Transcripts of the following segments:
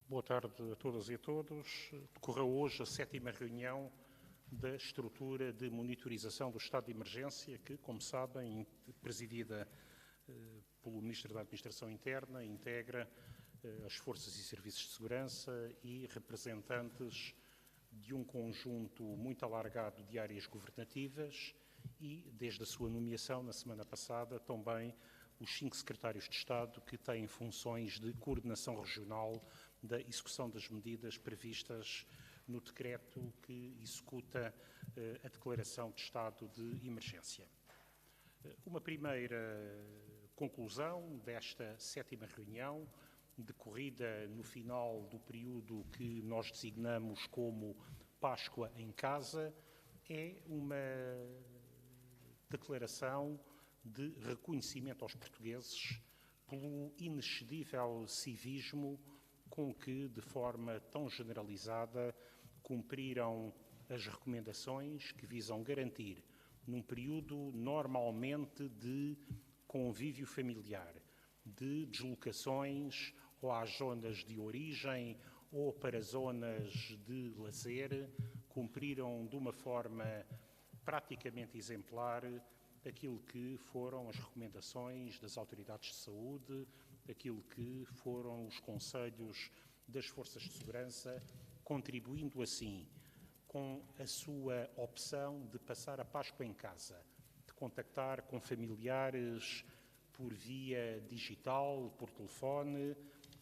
Boa tarde a todas e a todos. Decorreu hoje a 7ª reunião da estrutura de monitorização do estado de emergência que, como sabem, presidida pelo Ministro da Administração Interna, integra as forças e serviços de segurança e representantes de um conjunto muito alargado de áreas governativas e, desde a sua nomeação na semana passada, também os 5 secretários de Estado que têm funções de coordenação regional da execução das medidas previstas no decreto que executa a declaração de estado de emergência. Uma primeira conclusão desta 7ª reunião, decorrida no final do período que nós designamos como Páscoa em Casa, é uma declaração de reconhecimento aos portugueses pelo inexcedível civismo com que, de forma tão generalizada, cumpriram as recomendações que visam garantir, num período normalmente de convívio familiar, de deslocações ou às zonas de origem ou para zonas de lazer, cumpriram de uma forma praticamente exemplar aquilo que foram as recomendações das autoridades de saúde, aquilo que foram os conselhos das forças de segurança, contribuindo assim com a sua opção de passar a Páscoa em casa, de contactar com familiares por via digital, por telefone,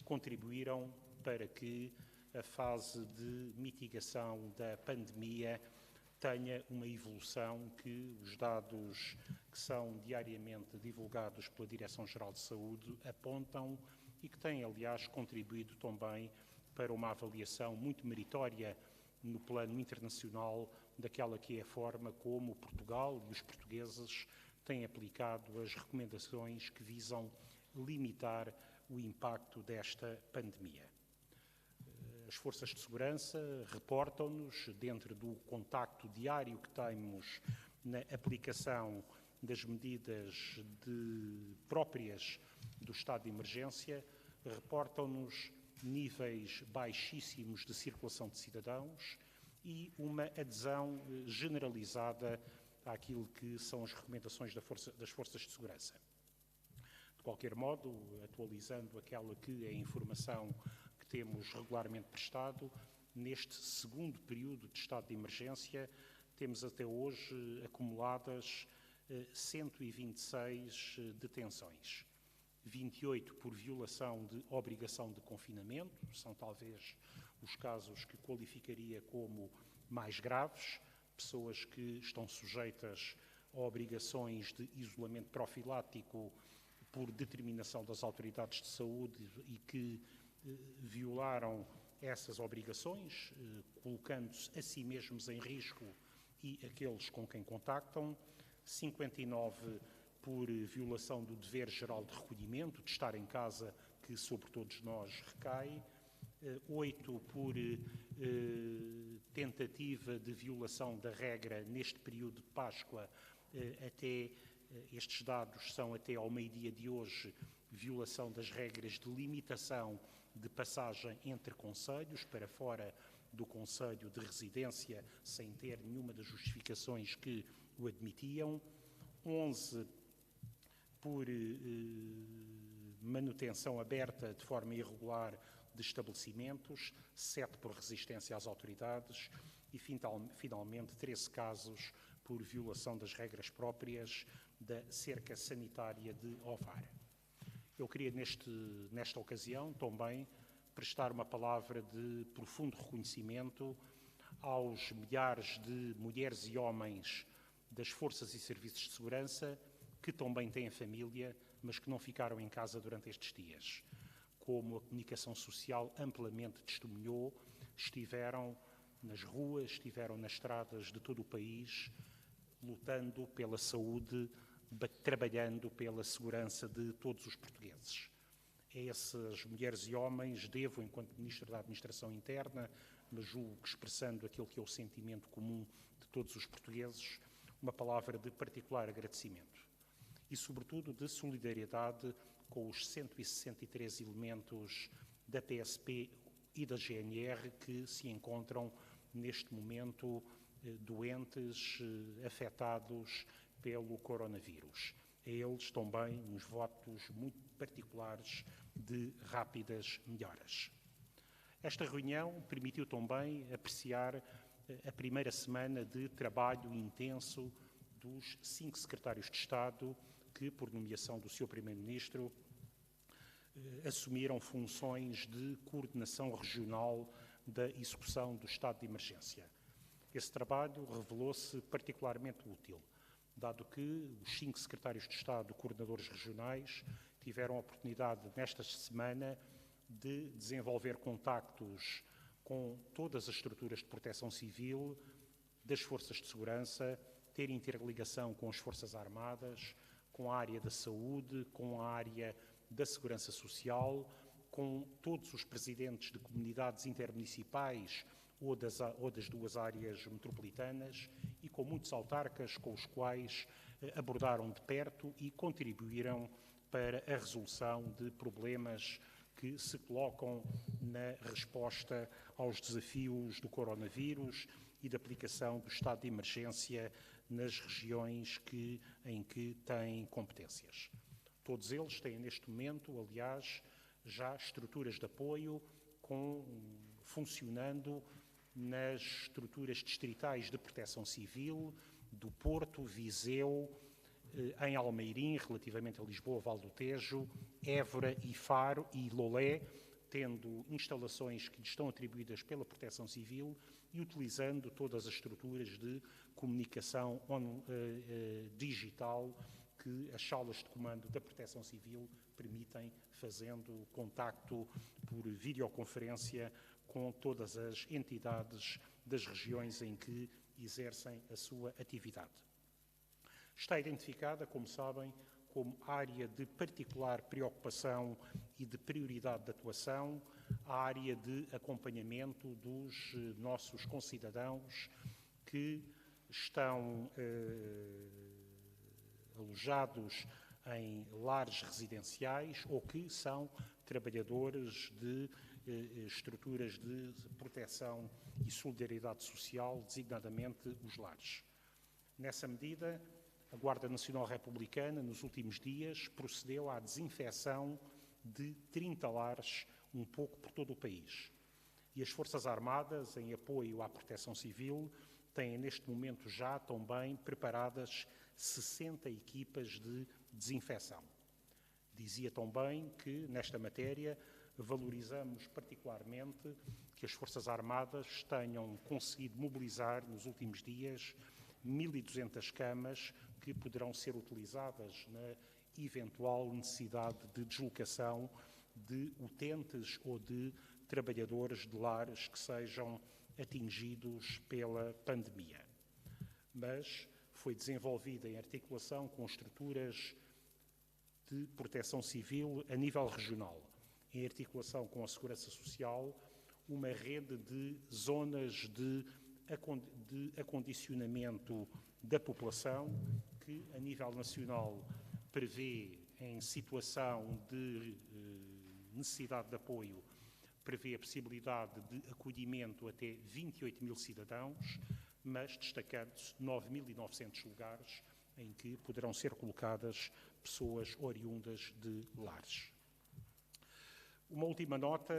contribuíram para que a fase de mitigação da pandemia tenha uma evolução que os dados que são diariamente divulgados pela Direção-Geral de Saúde apontam e que têm, aliás, contribuído também para uma avaliação muito meritória no plano internacional daquela que é a forma como Portugal e os portugueses têm aplicado as recomendações que visam limitar o impacto desta pandemia. As forças de segurança reportam-nos, dentro do contacto diário que temos na aplicação das medidas próprias do estado de emergência, reportam-nos níveis baixíssimos de circulação de cidadãos e uma adesão generalizada àquilo que são as recomendações das forças de segurança. De qualquer modo, atualizando aquela que é a informação que temos regularmente prestado, neste segundo período de estado de emergência, temos até hoje acumuladas 126 detenções. 28 por violação de obrigação de confinamento, são talvez os casos que qualificaria como mais graves, pessoas que estão sujeitas a obrigações de isolamento profilático por determinação das autoridades de saúde e que violaram essas obrigações, colocando-se a si mesmos em risco e aqueles com quem contactam. 59 por violação do dever geral de recolhimento, de estar em casa, que sobre todos nós recai. 8 por tentativa de violação da regra neste período de Páscoa, estes dados são até ao meio-dia de hoje, violação das regras de limitação de passagem entre concelhos, para fora do concelho de residência, sem ter nenhuma das justificações que o admitiam. 11 por manutenção aberta de forma irregular de estabelecimentos, 7 por resistência às autoridades e, finalmente, 13 casos por violação das regras próprias da cerca sanitária de Ovar. Eu queria, nesta ocasião, também prestar uma palavra de profundo reconhecimento aos milhares de mulheres e homens das forças e serviços de segurança que também têm família, mas que não ficaram em casa durante estes dias. Como a comunicação social amplamente testemunhou, estiveram nas ruas, estiveram nas estradas de todo o país, lutando pela saúde, trabalhando pela segurança de todos os portugueses. A essas mulheres e homens devo, enquanto Ministro da Administração Interna, mas julgo que expressando aquilo que é o sentimento comum de todos os portugueses, uma palavra de particular agradecimento e, sobretudo, de solidariedade com os 163 elementos da PSP e da GNR que se encontram neste momento doentes, afetados pelo coronavírus. A eles também uns votos muito particulares de rápidas melhoras. Esta reunião permitiu também apreciar a primeira semana de trabalho intenso dos 5 secretários de Estado que, por nomeação do Sr. Primeiro-Ministro, assumiram funções de coordenação regional da execução do estado de emergência. Esse trabalho revelou-se particularmente útil, dado que os 5 secretários de Estado, coordenadores regionais, tiveram a oportunidade, nesta semana, de desenvolver contactos com todas as estruturas de proteção civil, das forças de segurança, ter interligação com as Forças Armadas, com a área da saúde, com a área da segurança social, com todos os presidentes de comunidades intermunicipais ou das 2 áreas metropolitanas e com muitos autarcas com os quais abordaram de perto e contribuíram para a resolução de problemas que se colocam na resposta aos desafios do coronavírus e da aplicação do estado de emergência nas regiões em que têm competências. Todos eles têm neste momento, aliás, já estruturas de apoio funcionando nas estruturas distritais de proteção civil do Porto, Viseu, em Almeirim, relativamente a Lisboa, Val do Tejo, Évora e Faro e Lolé, tendo instalações que lhes estão atribuídas pela Proteção Civil e utilizando todas as estruturas de comunicação digital que as salas de comando da Proteção Civil permitem, fazendo contacto por videoconferência com todas as entidades das regiões em que exercem a sua atividade. Está identificada, como sabem, como área de particular preocupação e de prioridade de atuação a área de acompanhamento dos nossos concidadãos que estão alojados em lares residenciais ou que são trabalhadores de estruturas de proteção e solidariedade social, designadamente os lares. Nessa medida, a Guarda Nacional Republicana, nos últimos dias, procedeu à desinfecção de 30 lares, um pouco por todo o país. E as Forças Armadas, em apoio à Proteção Civil, têm neste momento já também preparadas 60 equipas de desinfecção. Dizia também que, nesta matéria, valorizamos particularmente que as Forças Armadas tenham conseguido mobilizar, nos últimos dias, 1.200 camas que poderão ser utilizadas na eventual necessidade de deslocação de utentes ou de trabalhadores de lares que sejam atingidos pela pandemia. Mas foi desenvolvida em articulação com estruturas de proteção civil a nível regional, em articulação com a Segurança Social, uma rede de zonas de acondicionamento da população que, a nível nacional, prevê, em situação de necessidade de apoio, prevê a possibilidade de acolhimento até 28 mil cidadãos, mas destacando-se 9.900 lugares em que poderão ser colocadas pessoas oriundas de lares. Uma última nota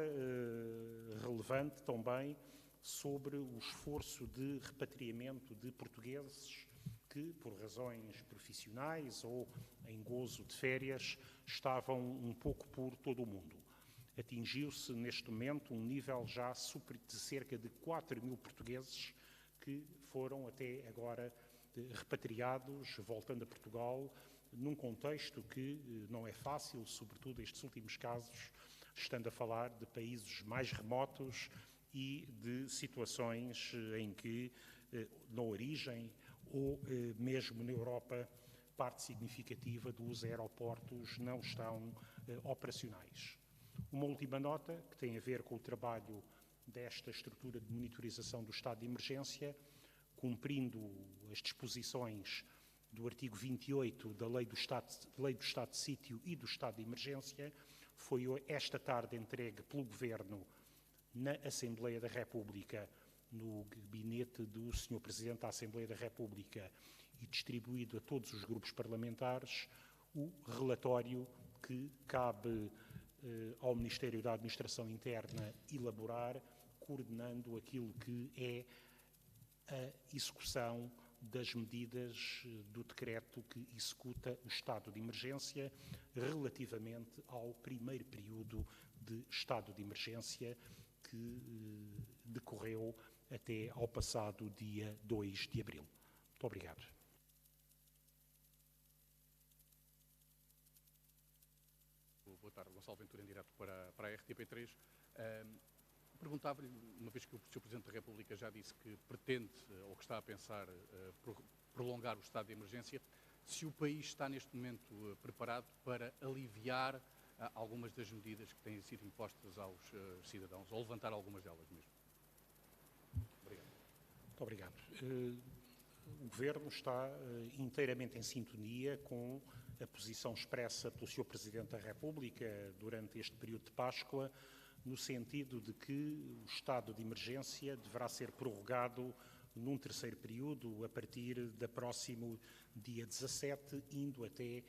relevante também sobre o esforço de repatriamento de portugueses que, por razões profissionais ou em gozo de férias, estavam um pouco por todo o mundo. Atingiu-se neste momento um nível já de cerca de 4 mil portugueses que foram até agora repatriados, voltando a Portugal, num contexto que não é fácil, sobretudo estes últimos casos, estando a falar de países mais remotos e de situações em que, na origem ou mesmo na Europa, parte significativa dos aeroportos não estão operacionais. Uma última nota que tem a ver com o trabalho desta estrutura de monitorização do estado de emergência, cumprindo as disposições do artigo 28 da Lei do Estado de Sítio e do Estado de Emergência, foi esta tarde entregue pelo Governo na Assembleia da República, no gabinete do Sr. Presidente da Assembleia da República e distribuído a todos os grupos parlamentares, o relatório que cabe ao Ministério da Administração Interna elaborar, coordenando aquilo que é a execução das medidas do decreto que executa o estado de emergência relativamente ao primeiro período de estado de emergência que decorreu até ao passado dia 2 de abril. Muito obrigado. Boa tarde, Gonçalo Ventura, em direto para a RTP3. Perguntava-lhe, uma vez que o Sr. Presidente da República já disse que pretende, ou que está a pensar, prolongar o estado de emergência, se o país está neste momento preparado para aliviar algumas das medidas que têm sido impostas aos cidadãos, ou levantar algumas delas mesmo. Obrigado. Muito obrigado. O Governo está inteiramente em sintonia com a posição expressa pelo Sr. Presidente da República durante este período de Páscoa, no sentido de que o estado de emergência deverá ser prorrogado num terceiro período a partir da próximo dia 17, indo até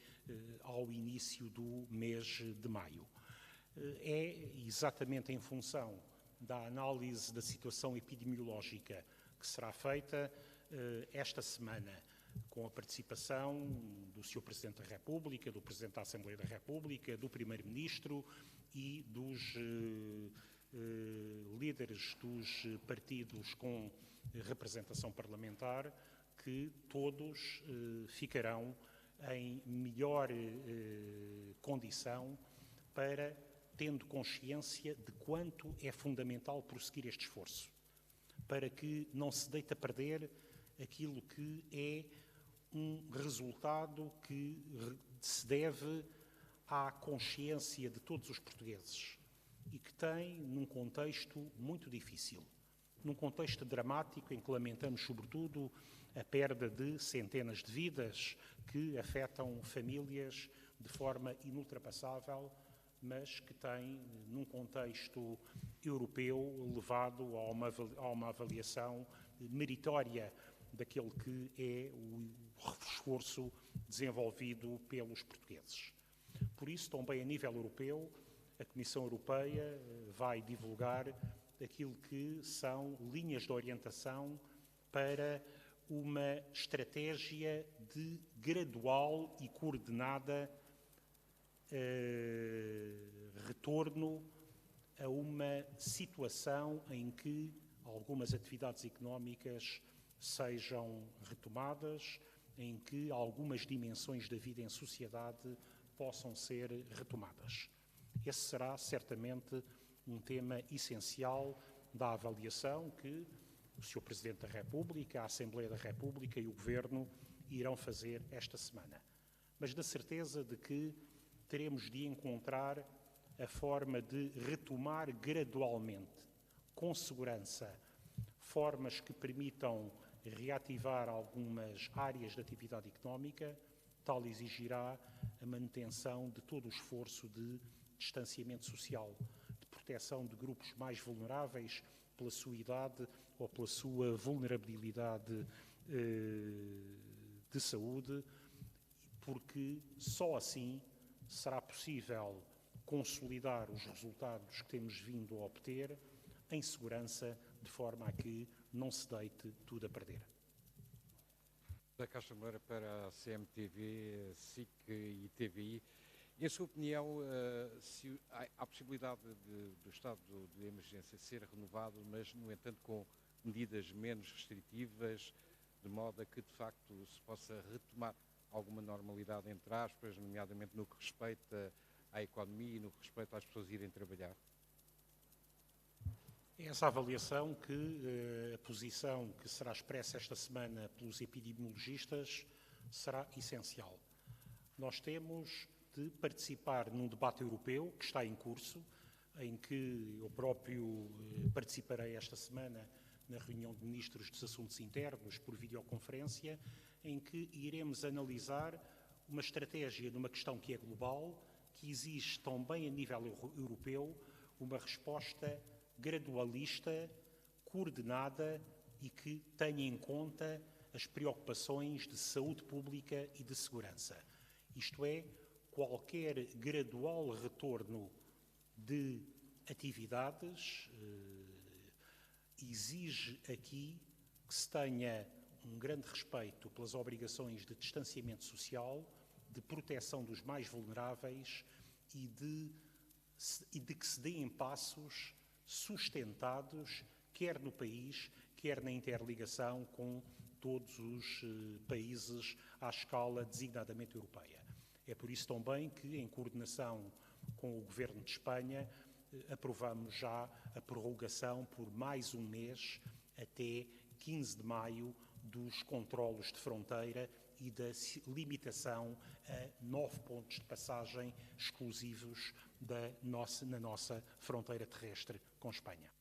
ao início do mês de maio. É exatamente em função da análise da situação epidemiológica que será feita esta semana, com a participação do Sr. Presidente da República, do Presidente da Assembleia da República, do Primeiro-Ministro e dos líderes dos partidos com representação parlamentar, que todos ficarão em melhor condição para, tendo consciência de quanto é fundamental prosseguir este esforço, para que não se deite a perder aquilo que é um resultado que se deve à consciência de todos os portugueses e que tem num contexto muito difícil, num contexto dramático em que lamentamos sobretudo a perda de centenas de vidas que afetam famílias de forma inultrapassável, mas que tem num contexto europeu levado a uma avaliação meritória daquele que é o esforço desenvolvido pelos portugueses. Por isso, também a nível europeu, a Comissão Europeia vai divulgar aquilo que são linhas de orientação para uma estratégia de gradual e coordenada retorno a uma situação em que algumas atividades económicas sejam retomadas, em que algumas dimensões da vida em sociedade possam ser retomadas. Esse será certamente um tema essencial da avaliação que o Sr. Presidente da República, a Assembleia da República e o Governo irão fazer esta semana. Mas da certeza de que teremos de encontrar a forma de retomar gradualmente, com segurança, formas que permitam reativar algumas áreas de atividade económica, tal exigirá a manutenção de todo o esforço de distanciamento social, de proteção de grupos mais vulneráveis pela sua idade ou pela sua vulnerabilidade de saúde, porque só assim será possível consolidar os resultados que temos vindo a obter em segurança, de forma a que não se deite tudo a perder. Da Caixa Moura para a CMTV, SIC e TVI. Em sua opinião, se há a possibilidade do estado de emergência ser renovado, mas, no entanto, com medidas menos restritivas, de modo a que, de facto, se possa retomar alguma normalidade, entre aspas, nomeadamente no que respeita à economia e no que respeita às pessoas irem trabalhar? É essa avaliação que a posição que será expressa esta semana pelos epidemiologistas será essencial. Nós temos de participar num debate europeu que está em curso, em que eu próprio participarei esta semana na reunião de ministros dos assuntos internos por videoconferência, em que iremos analisar uma estratégia numa questão que é global, que exige também a nível europeu uma resposta gradualista, coordenada e que tenha em conta as preocupações de saúde pública e de segurança. Isto é, qualquer gradual retorno de atividades exige aqui que se tenha um grande respeito pelas obrigações de distanciamento social, de proteção dos mais vulneráveis e de que se deem passos sustentados, quer no país, quer na interligação com todos os países à escala designadamente europeia. É por isso também que, em coordenação com o Governo de Espanha, aprovamos já a prorrogação por mais um mês, até 15 de maio, dos controlos de fronteira e da limitação a 9 pontos de passagem exclusivos na nossa fronteira terrestre com Espanha.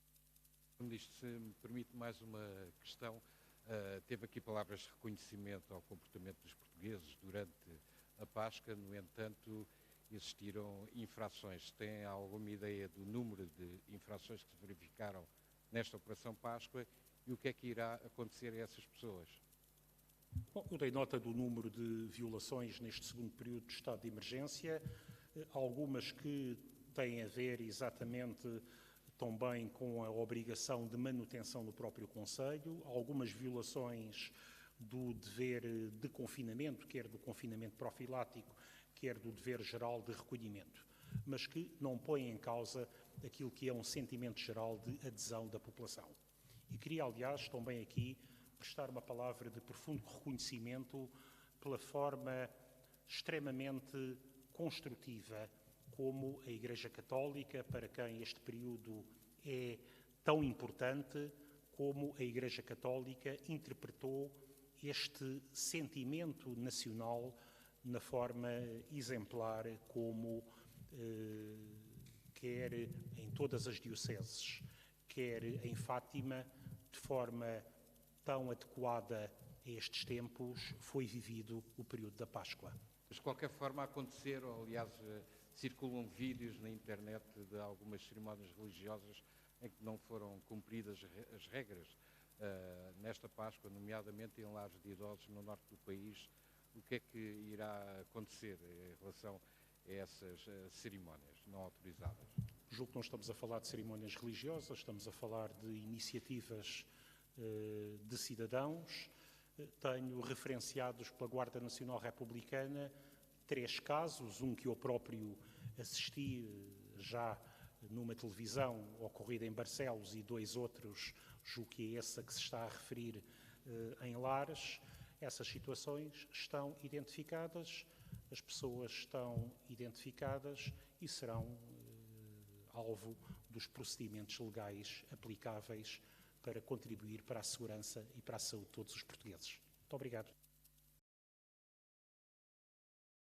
Ministro, se me permite mais uma questão, teve aqui palavras de reconhecimento ao comportamento dos portugueses durante a Páscoa, no entanto, existiram infrações. Tem alguma ideia do número de infrações que se verificaram nesta Operação Páscoa e o que é que irá acontecer a essas pessoas? Bom, eu dei nota do número de violações neste segundo período de estado de emergência, algumas que têm a ver exatamente também com a obrigação de manutenção no próprio Conselho, algumas violações do dever de confinamento, quer do confinamento profilático, quer do dever geral de recolhimento, mas que não põem em causa aquilo que é um sentimento geral de adesão da população. E queria, aliás, também aqui prestar uma palavra de profundo reconhecimento pela forma extremamente construtiva como a Igreja Católica, para quem este período é tão importante, como a Igreja Católica interpretou este sentimento nacional na forma exemplar como quer em todas as dioceses, quer em Fátima, de forma tão adequada a estes tempos, foi vivido o período da Páscoa. Mas de qualquer forma aconteceram, aliás, circulam vídeos na internet de algumas cerimónias religiosas em que não foram cumpridas as regras nesta Páscoa, nomeadamente em lares de idosos no norte do país. O que é que irá acontecer em relação a essas cerimónias não autorizadas? Julgo que não estamos a falar de cerimónias religiosas, estamos a falar de iniciativas de cidadãos. Tenho referenciados pela Guarda Nacional Republicana 3 casos, um que eu próprio assisti já numa televisão ocorrida em Barcelos e 2 outros, julgo que é essa que se está a referir em Lares. Essas situações estão identificadas, as pessoas estão identificadas e serão alvo dos procedimentos legais aplicáveis para contribuir para a segurança e para a saúde de todos os portugueses. Muito obrigado.